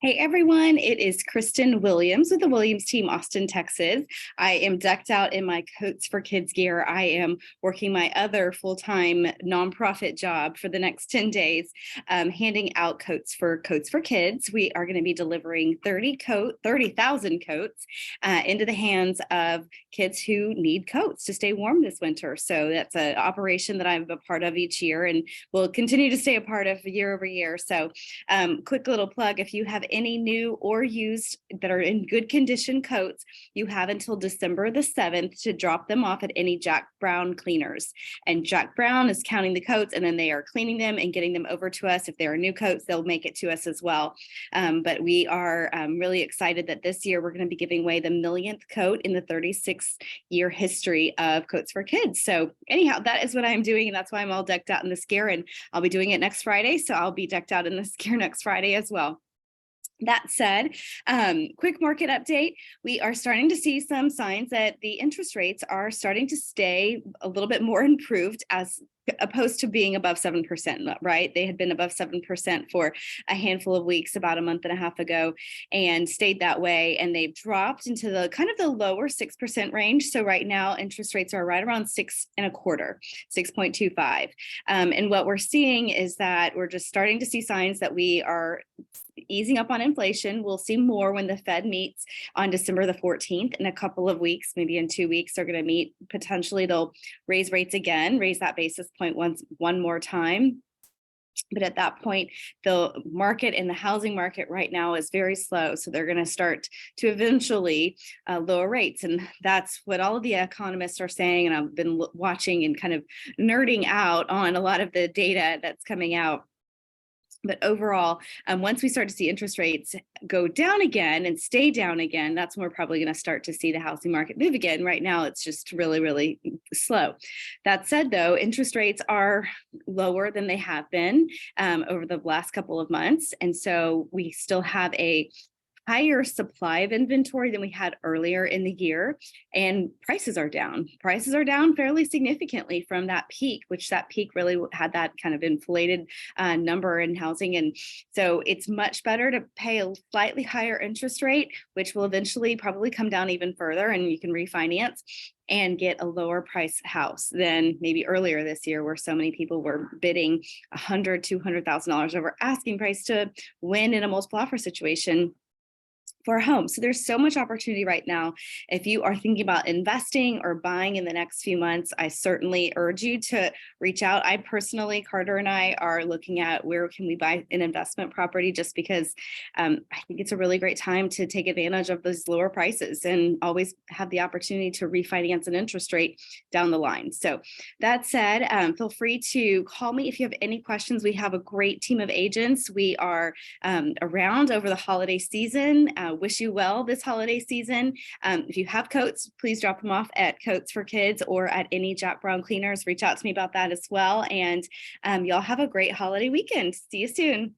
Hey everyone, it is Kristen Williams with the Williams team, Austin, Texas. I am decked out in my Coats for Kids gear. I am working my other full-time nonprofit job for the next 10 days, handing out Coats for Kids. We are going to be delivering 30,000 coats into the hands of kids who need coats to stay warm this winter. So that's an operation that I'm a part of each year and will continue to stay a part of year over year. So quick little plug, if you have any new or used that are in good condition coats, you have until December the 7th to drop them off at any Jack Brown cleaners. And Jack Brown is counting the coats and then they are cleaning them and getting them over to us. If there are new coats, they'll make it to us as well. But we are really excited that this year we're going to be giving away the millionth coat in the 36-year history of Coats for Kids. So anyhow, that is what I'm doing. And that's why I'm all decked out in this gear. And I'll be doing it next Friday. So I'll be decked out in this gear next Friday as well. That said, quick market update. We are starting to see some signs that the interest rates are starting to stay a little bit more improved as opposed to being above 7%, right? They had been above 7% for a handful of weeks about a month and a half ago and stayed that way. And they've dropped into the kind of the lower 6% range. So right now interest rates are right around 6.25, 6.25. And what we're seeing is that we're just starting to see signs that we are easing up on inflation. We'll see more when the Fed meets on December the 14th in a couple of weeks, maybe in 2 weeks, they're going to meet. Potentially they'll raise rates again, raise that basis point one more time. But at that point, the market and the housing market right now is very slow. So they're going to start to eventually lower rates. And that's what all of the economists are saying. And I've been watching and kind of nerding out on a lot of the data that's coming out. But overall, once we start to see interest rates go down again and stay down again, that's when we're probably going to start to see the housing market move again. Right now, it's just really, really slow. That said, though, interest rates are lower than they have been over the last couple of months. And so we still have a higher supply of inventory than we had earlier in the year, and prices are down. Prices are down fairly significantly from that peak, which that peak really had that kind of inflated number in housing. And so it's much better to pay a slightly higher interest rate, which will eventually probably come down even further, and you can refinance and get a lower price house than maybe earlier this year, where so many people were bidding $100,000, $200,000 over asking price to win in a multiple offer situation for a home. So there's so much opportunity right now. If you are thinking about investing or buying in the next few months, I certainly urge you to reach out. I personally, Carter and I are looking at where can we buy an investment property, just because I think it's a really great time to take advantage of those lower prices and always have the opportunity to refinance an interest rate down the line. So that said, feel free to call me if you have any questions. We have a great team of agents. We are around over the holiday season. Wish you well this holiday season. If you have coats, please drop them off at Coats for Kids or at any Jack Brown cleaners. Reach out to me about that as well. And y'all have a great holiday weekend. See you soon.